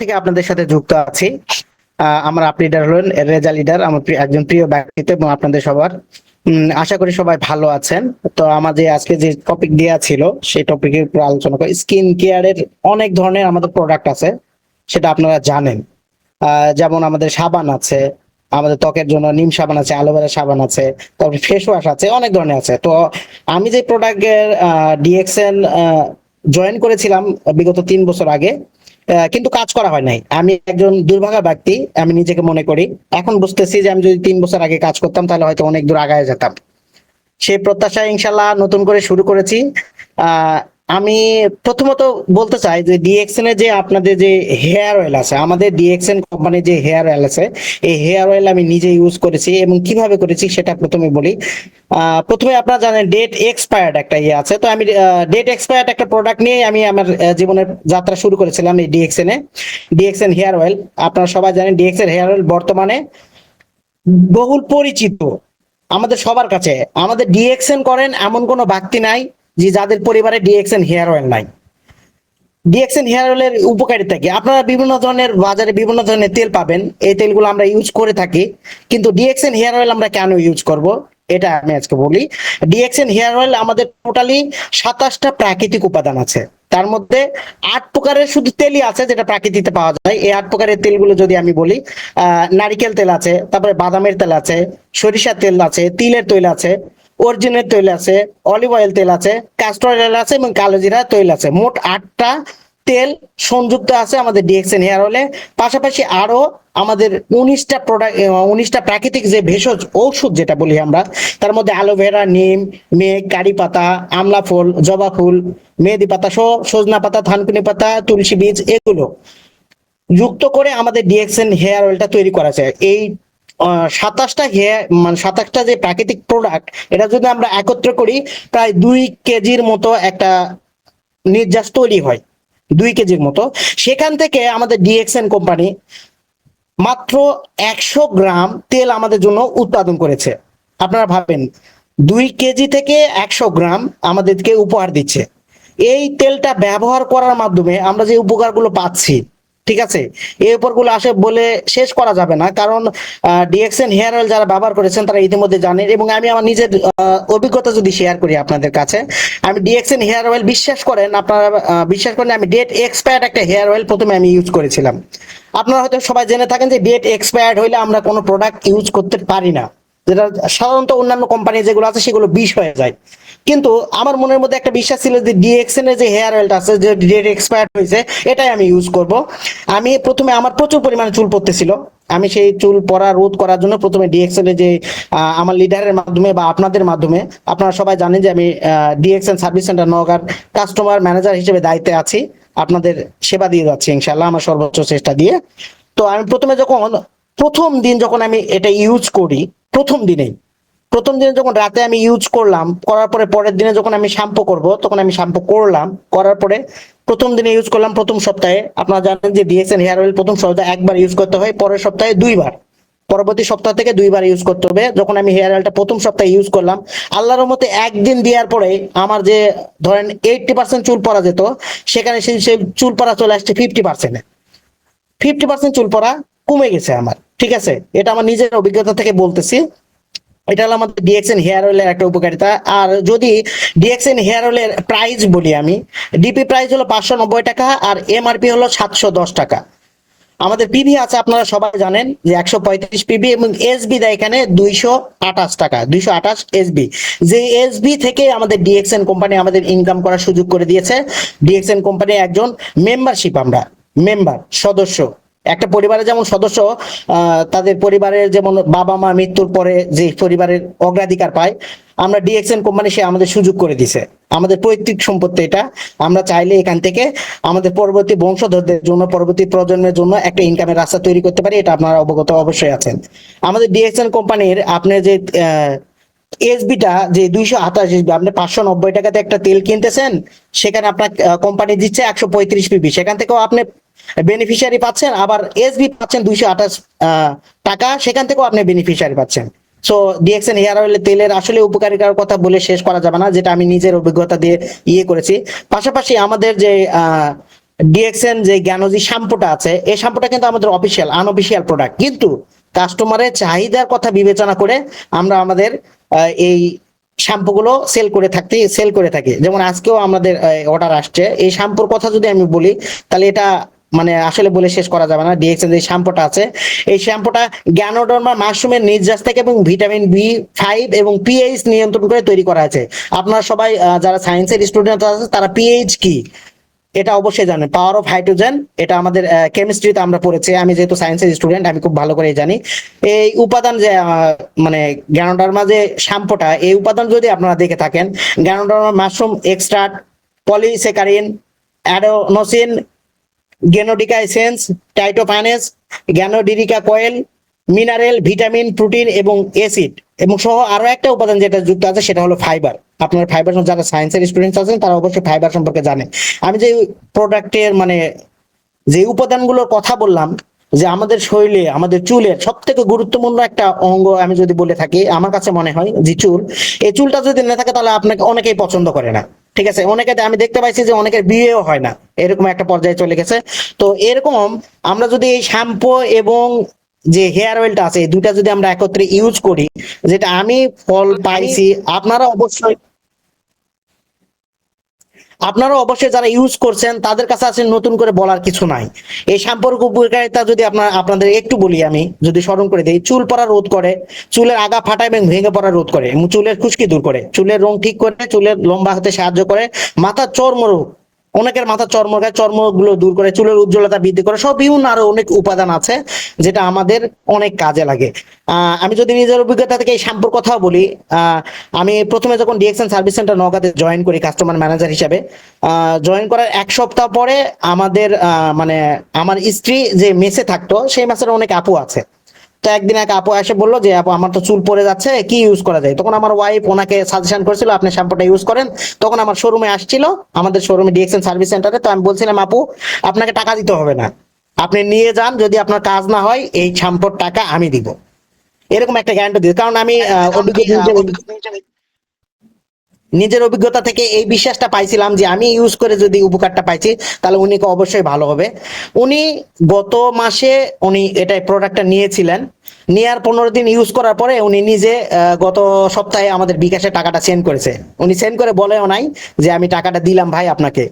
থেকে আপনাদের সাথে যুক্ত আছি। আমার আপ লিডার হলেন রেজা লিডার, আমার একজন প্রিয় ব্যক্তিত্ব এবং আপনাদের সবার আশা করি সবাই ভালো আছেন। তো আমাদের আজকে যে টপিক দেওয়া ছিল সেই টপিকের উপর আলোচনা করি। স্কিন কেয়ারের অনেক ধরনের আমাদের প্রোডাক্ট আছে, সেটা আপনারা জানেন। যেমন আমাদের সাবান আছে, আমাদের ত্বকের জন্য নিম সাবান আছে, অ্যালোভেরা সাবান আছে, তারপরে ফেস ওয়াশ আছে, অনেক ধরনের আছে। তো আমি যে প্রোডাক্টের ডিএক্সএন জয়েন করেছিলাম বিগত 3 বছর আগে, কিন্তু কাজ করা হয় নাই। আমি একজন দুর্ভাগা ব্যক্তি, আমি নিজেকে মনে করি। এখন বুঝতেছি যে আমি যদি 3 বছর আগে কাজ করতাম তাহলে হয়তো অনেক দূর আগায় যেতাম। সেই প্রত্যাশায় ইনশাল্লাহ নতুন করে শুরু করেছি। আমি প্রথমত বলতে চাই যে ডিএক্সএন এর যে আপনাদের যে হেয়ার অয়েল আছে, আমাদের ডিএক্সএন কোম্পানির যে হেয়ার অয়েল আছে, এই হেয়ার অয়েল আমি নিজে ইউজ করেছি এবং কিভাবে করেছি সেটা প্রথমে বলি। প্রথমে আপনারা জানেন ডেট এক্সপায়ার্ড একটা ইয়ে আছে। তো আমি ডেট এক্সপায়ার্ড একটা প্রোডাক্ট নিয়ে আমি আমার জীবনের যাত্রা শুরু করেছিলাম এই ডিএক্সএন হেয়ার অয়েল। আপনারা সবাই জানেন ডিএক্সএন হেয়ার অয়েল বর্তমানে বহুল পরিচিত আমাদের সবার কাছে। আমাদের ডিএক্সএন করেন এমন কোনো ব্যক্তি নাই যে যাদের পরিবারে ডিএক্সএন হেয়ার অয়েল নাই। ডিএক্সএন হেয়ার অয়েলের উপকারিতা কি? আপনারা বিভিন্ন ধরনের বাজারে বিভিন্ন ধরনের তেল পাবেন, এই তেলগুলো আমরা ইউজ করে থাকি, কিন্তু ডিএক্সএন হেয়ার অয়েল আমরা কেন ইউজ করব এটা আমি আজকে বলি। ডিএক্সএন হেয়ার অয়েল আমাদের টোটালি 27টা প্রাকৃতিক উপাদান আছে। তার মধ্যে 8 প্রকারের শুধু তেলই আছে যেটা প্রাকৃতিতে পাওয়া যায়। এই 8 প্রকারের তেলগুলো যদি আমি বলি, নারিকেল তেল আছে, তারপরে বাদামের তেল আছে, সরিষার তেল আছে, তিলের তেল আছে, অরিজিনাল তেল আছে, অলিভ অয়েল তেল আছে, ক্যাস্টর অয়েল আছে এবং কালোজিরা তেল আছে। মোট 8টা তেল সংযুক্ত আছে আমাদের ডিএক্সএন হেয়ার অয়েলে। পাশাপাশি আরো আমাদের 19টা প্রোডাক্ট, 19টা প্রাকৃতিক যে ভেষজ ঔষধ যেটা বলি আমরা, তার মধ্যে অ্যালোভেরা, নিম, মেঘ, কারি পাতা, আমলা ফুল, জবা ফুল, মেহেদি পাতা সহ সজনা পাতা, থানকুনি পাতা, তুলসী বীজ, এগুলো যুক্ত করে আমাদের ডিএক্সএন হেয়ার অয়েলটা তৈরি করা যায়। এই 27টা হেয়ার মানে 27টা যে প্রাকৃতিক প্রোডাক্ট, এটা যদি আমরা একত্র করি প্রায় 2 কেজির মতো একটা নির্যাস তৈরি হয়, 2 কেজির মতো। সেখান থেকে আমাদের ডিএক্সএন কোম্পানি মাত্র 100 গ্রাম তেল আমাদের জন্য উৎপাদন করেছে। আপনারা ভাবেন 2 কেজি থেকে 100 গ্রাম আমাদেরকে উপহার দিচ্ছে। এই তেলটা ব্যবহার করার মাধ্যমে আমরা যে উপকারগুলো পাচ্ছি, ঠিক আছে, এই উপকারগুলো আসে বলে শেষ করা যাবে না। কারণ ডিএক্সএন হেয়ার অয়েল যারা ব্যবহার করেছেন তারা ইতিমধ্যে জানেন। এবং আমি আমার নিজের অভিজ্ঞতা যদি শেয়ার করি আপনাদের কাছে, আমি ডিএক্সএন হেয়ার অয়েল বিশ্বাস করেন, আপনারা বিশ্বাস করেন, আমি ডেট এক্সপায়ার্ড একটা হেয়ার অয়েল প্রথমে আমি ইউজ করেছিলাম। আপনারা হয়তো সবাই জেনে থাকেন যে ডেট এক্সপায়ার্ড হইলে আমরা কোনো প্রোডাক্ট ইউজ করতে পারি না, যেটা সাধারণত অন্যান্য কোম্পানি যেগুলো আছে সেগুলো বিষ হয়ে যায়। কিন্তু আমার মনের মধ্যে একটা বিশ্বাস ছিল যে ডিএক্সএন এর যে হেয়ার অয়েলটা আছে, যে ডেট এক্সপায়ার্ড হয়েছে, এটাই আমি ইউজ করব। আমি প্রথমে আমার প্রচুর পরিমাণে চুল পড়তেছিল, আমি সেই চুল পড়া রোধ করার জন্য প্রথমে ডিএক্সএন এর যে আমার লিডারের মাধ্যমে বা আপনাদের মাধ্যমে, আপনারা সবাই জানেন যে আমি ডিএক্সএন সার্ভিস সেন্টার নওগাঁর কাস্টমার ম্যানেজার হিসেবে দায়িত্বে আছি। আপনাদের সেবা দিয়ে যাচ্ছি ইনশাআল্লাহ আমার সর্বোচ্চ চেষ্টা দিয়ে। তো আমি প্রথমে প্রথম দিন যখন আমি এটা ইউজ করি, প্রথম দিনে যখন রাতে আমি ইউজ করলাম, করার পরে পরের দিনে যখন আমি শ্যাম্পু করব তখন আমি শ্যাম্পু করলাম, করার পরে প্রথম দিনে ইউজ করলাম, প্রথম সপ্তাহে আপনারা জানেন যে ডিএক্সএন হেয়ার অয়েল প্রথম সপ্তাহে একবার ইউজ করতে হয়, পরের সপ্তাহে 2বার, পরবর্তী সপ্তাহ থেকে 2বার ইউজ করতে হবে। যখন আমি হেয়ার অয়েলটা প্রথম সপ্তাহে ইউজ করলাম, আল্লাহর রহমতে একদিন দেওয়ার পরে আমার যে ধরেন 80% চুল পড়া যেত, সেখানে সেই চুল পড়া চলে আসছে 50%-এ। 50% চুল পড়া কমে গেছে আমার, ঠিক আছে। এটা আমার নিজের অভিজ্ঞতা থেকে বলতেছি। এটা হলো আমাদের ডিএক্সএন হেয়ার অয়েলের একটা উপকারিতা। আর যদি ডিএক্সএন হেয়ার অয়েলের প্রাইস বলি, আমি ডিপি প্রাইস হলো 590 টাকা আর এমআরপি হলো 710 টাকা। আমাদের পিভি আছে, আপনারা সবাই জানেন যে 135 পিভি এবং এসবি দেয় এখানে 228 টাকা, 228 এসবি। যে এসবি থেকে আমাদের ডিএক্সএন কোম্পানি আমাদের ইনকাম করার সুযোগ করে দিয়েছে। ডিএক্সএন কোম্পানি একজন মেম্বারশিপ, আমরা মেম্বার সদস্য। একটা পরিবারে যেমন সদস্য তাদের পরিবারের যেমন বাবা মা মৃত্যুর পরে যে পরিবারের অগ্রাধিকার পায়, আমরা ডিএক্সএন কোম্পানি সে আমাদের সুযোগ করে দিছে। আমাদের পৈতৃক সম্পত্তি এটা, আমরা চাইলে এখান থেকে আমাদের পরবর্তী বংশধরদের জন্য, পরবর্তী প্রজন্মের জন্য একটা ইনকামের রাস্তা তৈরি করতে পারি। এটা আপনারা অবগত অবশ্যই আছেন। আমাদের ডিএক্সএন কোম্পানির আপনি যে এসবিটা যে 228 এসবি, আপনি 590 টাকাতে একটা তেল কিনতেছেন, সেখানে আপনার কোম্পানি দিচ্ছে 135 পিবি, সেখান থেকেও আপনি বেনিফিশিয়ারি পাচ্ছেন। আবার এসবি পাচ্ছেন 228 টাকা, সেখান থেকেও আপনি বেনিফিশিয়ারি পাচ্ছেন। সো ডিএক্সএন হেয়ার অয়েলের তেলের আসলে উপকারিতার কথা বলে শেষ করা যাবে না, যেটা আমি নিজের অভিজ্ঞতা দিয়ে ইয়ে করেছি। পাশাপাশি আমাদের যে ডিএক্সএন যে জ্ঞানজি শ্যাম্পুটা আছে, এই শ্যাম্পুটা কিন্তু আমাদের অফিসিয়াল আনঅফিসিয়াল প্রোডাক্ট, কিন্তু কাস্টমারের চাহিদার কথা বিবেচনা করে আমরা আমাদের এই শ্যাম্পুগুলো সেল করে থাকি। যেমন আজকেও আমাদের অর্ডার আসছে, এই শ্যাম্পুর কথা যদি আমি বলি তাহলে এটা মানে আসলে বলে শেষ করা যাবে না। ডিএক্সএন যে শ্যাম্পুটা আছে, এই শ্যাম্পুটা গ্যানোডার্মা মাশরুমের নির্যাস থেকে এবং ভিটামিন বি5 এবং পিএইচ নিয়ন্ত্রণ করে তৈরি করা আছে। আপনারা সবাই যারা সায়েন্সের স্টুডেন্ট আছে তারা পিএইচ কি এটা অবশ্যই জানেন, পাওয়ার অফ হাইড্রোজেন, এটা আমাদের কেমিস্ট্রিতে আমরা পড়েছি। আমি যেহেতু সায়েন্সের স্টুডেন্ট আমি খুব ভালো করে জানি এই উপাদান যে মানে গ্যানোডার্মা যে শ্যাম্পুটা, এই উপাদান যদি আপনারা দেখে থাকেন, Ganoderma mushroom extract, polysaccharide, adenosine, গেনোডিকা এসেন্স, টাইটোফানেস, গ্যানোডিরিকা কয়েল, মিনারেল, ভিটামিন, প্রোটিন এবং অ্যাসিড এবং সহ আরো একটা উপাদান যেটা যুক্ত আছে সেটা হলো ফাইবার। আপনার ফাইবার, যারা সায়েন্সের স্টুডেন্ট আছেন তারা অবশ্যই ফাইবার সম্পর্কে জানে। আমি যে প্রোডাক্টের মানে যে উপাদানগুলোর কথা বললাম, যে আমাদের শরীরে আমাদের চুলের সব থেকে গুরুত্বপূর্ণ একটা অঙ্গ আমি যদি বলে থাকি, আমার কাছে মনে হয় যে চুল। এই চুলটা যদি না থাকে তাহলে আপনাকে অনেকেই পছন্দ করে না, ঠিক আছে? অনেকে আমি দেখতে পাইছি যে অনেকের বিয়েও হয় না, এরকম একটা পর্যায়ে চলে গেছে। তো এরকম আমরা যদি এই শ্যাম্পু এবং যে হেয়ার অয়েলটা আছে এই দুটা যদি আমরা একত্রে ইউজ করি, যেটা আমি ফল পাইছি, আপনারা অবশ্যই যারা ইউজ করছেন তাদের কাছে আছে নতুন করে বলার কিছু নাই। এই শ্যাম্পুর উপকারিতা যদি আপনাদের একটু বলি, আমি যদি স্মরণ করে দিই, চুল পড়া রোধ করে, চুলের আগা ফাটা এবং ভেঙে পড়া রোধ করে এবং চুলের খুশকি দূর করে, চুলের রং ঠিক করে, চুলের লম্বা হতে সাহায্য করে, মাথার চর্মরোগ, অনেকের মাথার চর্মগুলো দূর করে, চুলের উজ্জ্বলতা বৃদ্ধি করে, সব বিভিন্ন আরো অনেক উপাদান আছে যেটা আমাদের অনেক কাজে লাগে। আমি যদি নিজের অভিজ্ঞতা থেকে এই শ্যাম্পুর কথা বলি, আমি প্রথমে যখন ডিএক্সএন সার্ভিস সেন্টার নওগাঁতে জয়েন করি কাস্টমার ম্যানেজার হিসেবে, জয়েন করার এক সপ্তাহ পরে আমাদের মানে আমার স্ত্রী যে মেসে থাকতো সেই মেসের অনেক আপু আছে। তো একদিন এক আপু এসে বললো যে আপু আমার তো চুল পড়ে যাচ্ছে, কি ইউজ করা যায়? তখন আমার ওয়াইফ ওনাকে সাজেশন করেছিল আপনি শ্যাম্পুটা ইউজ করেন। তখন আমার শোরুমে আসছিল, আমাদের শোরুমে ডিএক্সএন সার্ভিস সেন্টারে। তো আমি বলছিলাম আপু আপনাকে টাকা দিতে হবে না, আপনি নিয়ে যান, যদি আপনার কাজ না হয় এই শ্যাম্পুর টাকা আমি দিব, এরকম একটা গ্যারান্টি দিই। কারণ আমি নিজের অভিজ্ঞতা থেকে এই বিশ্বাসটা পাইছিলাম যে আমি ইউজ করে যদি উপকারটা পাইছি তাহলে উনি অবশ্যই ভালো হবে। উনি গত মাসে উনি এটা প্রোডাক্টটা নিয়েছিলেন, নেওয়ার 15 দিন ইউজ করার পরে উনি নিজে গত সপ্তাহে আমাদের বিকাশে টাকাটা সেন্ড করেছে। উনি সেন্ড করে বলেও নাই যে আমি টাকাটা দিলাম ভাই আপনাকে,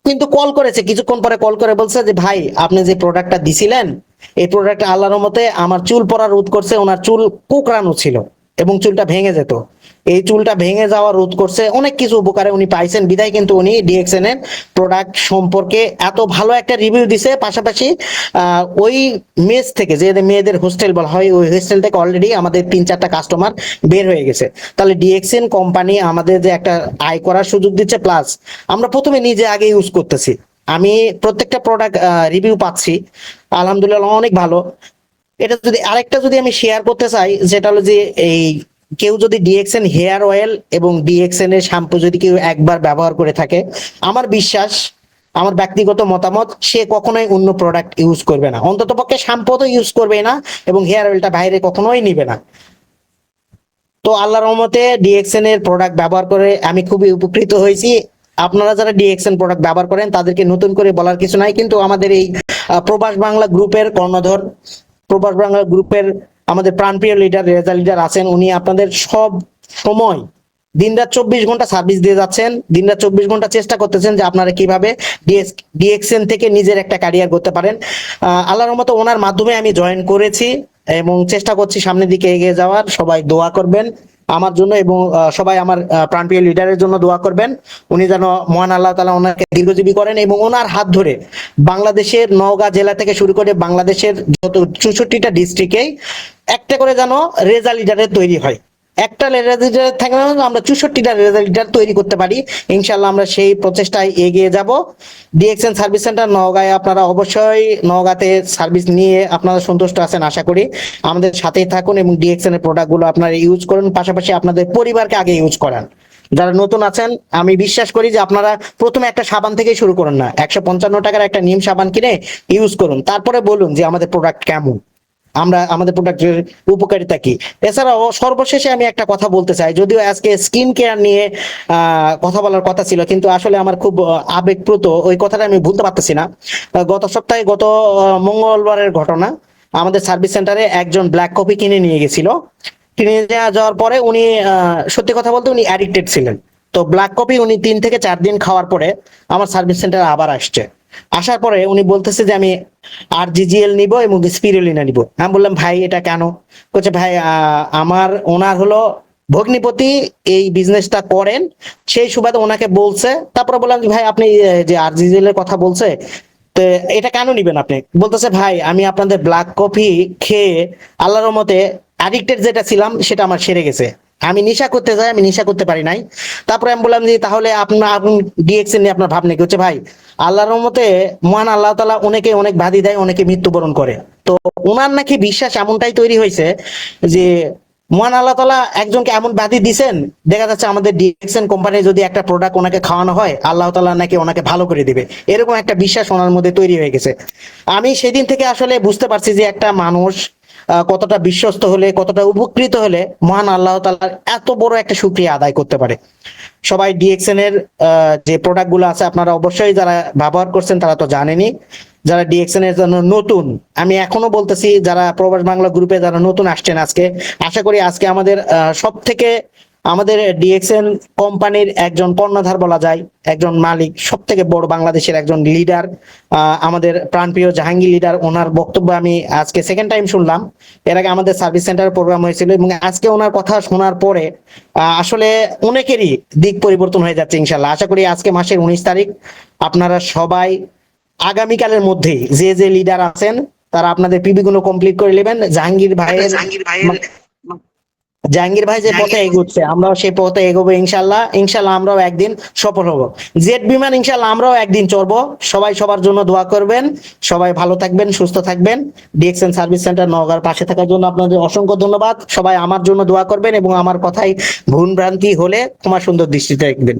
কিন্তু কল করেছে, কিছুক্ষণ পরে কল করে বলছে যে ভাই আপনি যে প্রোডাক্টটা দিছিলেন এই প্রোডাক্টটা আল্লাহর মতে আমার চুল পড়া রোধ করছে। ওনার চুল কুকরানো ছিল এবং চুলটা ভেঙে যেত, এই চুলটা ভেঙে যাওয়া রোধ করছে, অনেক কিছু উপকারে উনি পাইছেন। বিদায় কিন্তু উনি ডিএক্সএন এর প্রোডাক্ট সম্পর্কে এত ভালো একটা রিভিউ দিছে। পাশাপাশি ওই মেস থেকে যে মেয়েদের হোস্টেল বলা হয় ওই হোস্টেল থেকে অলরেডি আমাদের 3-4টা কাস্টমার বের হয়ে গেছে। তাহলে ডিএক্সএন কোম্পানি আমাদের যে একটা আয় করার সুযোগ দিচ্ছে, প্লাস আমরা প্রথমে নিজে আগে ইউজ করতেছি। আমি প্রত্যেকটা প্রোডাক্ট রিভিউ পাচ্ছি আলহামদুলিল্লাহ অনেক ভালো। এটা যদি আরেকটা যদি আমি শেয়ার করতে চাই, যেটা হলো যে এই কেউ যদি ডিএক্সএন হেয়ার অয়েল এবং ডিএক্সএন এর শ্যাম্পু যদি কেউ একবার ব্যবহার করে থাকে, আমার বিশ্বাস, আমার ব্যক্তিগত মতামত, সে কখনোই অন্য প্রোডাক্ট ইউজ করবে না, অন্তত পক্ষে শ্যাম্পু তো ইউজ করবে না এবং হেয়ার অয়েলটা বাইরে কখনোই নিবে না। তো আল্লাহর রহমতে ডিএক্সএন এর প্রোডাক্ট ব্যবহার করে আমি খুবই উপকৃত হয়েছি। আপনারা যারা ডিএক্সএন প্রোডাক্ট ব্যবহার করেন তাদেরকে নতুন করে বলার কিছু নাই, কিন্তু আমাদের এই প্রবাস বাংলা গ্রুপের কর্ণধর, প্রবাস বাংলা গ্রুপের আমাদের প্রাণপ্রিয় লিডার রেজা লিডার আছেন, উনি আপনাদের সব সময় দিনরাত 24 ঘন্টা সার্ভিস দিয়ে যাচ্ছেন, দিনরাত 24 ঘন্টা চেষ্টা করতেছেন যে আপনারা কিভাবে ডিএক্সএন থেকে নিজের একটা ক্যারিয়ার করতে পারেন। আল্লাহর রহমতে ওনার মাধ্যমে আমি জয়েন করেছি এবং চেষ্টা করছি সামনের দিকে এগিয়ে যাওয়ার। সবাই দোয়া করবেন আমার জন্য এবং সবাই আমার প্রাণপ্রিয় লিডারের জন্য দোয়া করবেন। উনি যেন মহান আল্লাহ তাআলা ওনাকে দীর্ঘজীবী করেন এবং ওনার হাত ধরে বাংলাদেশের নওগাঁ জেলা থেকে শুরু করে বাংলাদেশের যত 64টা ডিস্ট্রিক্টেই একটা করে যেন রেজা লিডারের তৈরি হয়। একটা রেজা লিডার থাকে না, আমরা 64টা রেজা লিডার তৈরি করতে পারি। ইনশাআল্লাহ আমরা সেই প্রচেষ্টায় এগিয়ে যাব। ডিএক্সএন সার্ভিস সেন্টার নওগাঁয় আপনারা অবশ্যই নওগাঁতে সার্ভিস নিয়ে আপনারা সন্তুষ্ট আছেন আশা করি। আমাদের সাথেই থাকুন এবং ডিএক্সএন এর প্রোডাক্টগুলো আপনারা ইউজ করুন, পাশাপাশি আপনাদের পরিবারকে আগে ইউজ করান। যারা নতুন আছেন আমি বিশ্বাস করি যে আপনারা প্রথমে একটা সাবান থেকেই শুরু করুন না, 155 টাকার একটা নিম সাবান কিনে ইউজ করুন, তারপরে বলুন যে আমাদের প্রোডাক্ট কেমন। আমরা আমাদের প্রোডাক্টের উপকারিতা কি। এছাড়াও সর্বশেষে আমি একটা কথা বলতে চাই, যদিও আজকে স্কিন কেয়ার নিয়ে কথা বলার কথা ছিল, কিন্তু আসলে আমার খুব আবেগপ্রুত ওই কথাটা আমি ভুলতে পারতেছি না। গত সপ্তাহে মঙ্গলবারের ঘটনা, আমাদের সার্ভিস সেন্টারে একজন ব্ল্যাক কফি কিনে নিয়ে গেছিল। কিনে নিয়ে যাওয়ার পরে উনি সত্যি কথা বলতে উনি অ্যাডিক্টেড ছিলেন। তো ব্ল্যাক কফি উনি 3 থেকে 4 দিন খাওয়ার পরে আমার সার্ভিস সেন্টারে আবার আসছে। আসার পরে উনি বলতেছে যে আমি RGGL নিব এবং স্পিরুলিনা নিব। আমি বললাম ভাই এটা কেন? বলছে ভাই আমার ওনার হলো ভগ্নিপতি এই বিজনেসটা করেন, সেই সুবাদে ওনাকে বলছে। তারপরে বললাম যে ভাই আপনি যে RGGL এর কথা বলছে, তো এটা কেন নিবেন আপনি? বলতেছে ভাই আমি আপনাদের ব্ল্যাক কফি খেয়ে আল্লাহর রহমতে অ্যাডিক্টেড যেটা ছিলাম সেটা আমার সেরে গেছে। আমি নেশা করতে যাই, আমি নেশা করতে পারি নাই। তারপরে আমি বললাম যে তাহলে আপনি ডিএক্সএন নিয়ে আপনার ভাবনা কি? হচ্ছে ভাই আল্লাহর রহমতে মহান আল্লাহ তাআলা অনেকে অনেক বাধি দেয়, অনেকে মৃত্যুবরণ করে। তো ওনার নাকি বিশ্বাস এমনটাই তৈরি হয়েছে যে মহান আল্লাহ তাআলা একজনকে এমন বাধি দিছেন, দেখা যাচ্ছে আমাদের ডিএক্সএন কোম্পানির যদি একটা প্রোডাক্ট ওনাকে খাওয়ানো হয়, আল্লাহ তাআলা নাকি ওনাকে ভালো করে দিবে, এরকম একটা বিশ্বাস ওনার মধ্যে তৈরি হয়ে গেছে। আমি সেদিন থেকে আসলে বুঝতে পারছি যে একটা মানুষ কতটা বিশ্বস্ত হলে, কতটা উপকৃত হলে মহান আল্লাহ তাআলার এত বড় একটা শুকরিয়া আদায় করতে পারে। সবাই ডিএক্সএন এর যে প্রোডাক্ট গুলো আছে আপনারা অবশ্যই যারা ব্যবহার করছেন তারা তো জানেনই। যারা ডিএক্সএন এর জন্য নতুন, আমি এখনো বলতেছি যারা প্রবাস বাংলা গ্রুপে যারা নতুন আসছেন আজকে, আশা করি আজকে আমাদের সব থেকে আমাদের ডিএক্সএন কোম্পানির একজন কর্ণধার বলা যায়, একজন মালিক, সব থেকে বড় বাংলাদেশের একজন লিডার, আমাদের প্রাণপ্রিয় জাহাঙ্গীর লিডার, ওনার বক্তব্য আমি আজকে সেকেন্ড টাইম শুনলাম। এর আগে আমাদের সার্ভিস সেন্টার প্রোগ্রাম হয়েছিল এবং আজকে ওনার কথা শোনার পরে আসলে অনেকেরই দিক পরিবর্তন হয়ে যাচ্ছে ইনশাল্লাহ। আশা করি আজকে মাসের 19 তারিখ আপনারা সবাই আগামীকালের মধ্যেই যে যে লিডার আছেন তারা আপনাদের পিবি গুলো কমপ্লিট করে নেবেন। জাহাঙ্গীর ভাই যে পথে এগোচ্ছে আমরাও সেই পথে এগোবো ইনশাল্লাহ। ইনশাল্লাহ আমরাও একদিন সফল হব। জেড বিমান ইনশাল্লাহ আমরাও একদিন চড়বো। সবাই সবার জন্য দোয়া করবেন। সবাই ভালো থাকবেন, সুস্থ থাকবেন। ডিএক্সএন সার্ভিস সেন্টার নওগাঁর পাশে থাকার জন্য আপনাদের অসংখ্য ধন্যবাদ। সবাই আমার জন্য দোয়া করবেন এবং আমার কথাই ভুল ভ্রান্তি হলে তোমার সুন্দর দৃষ্টিতে দেখবেন।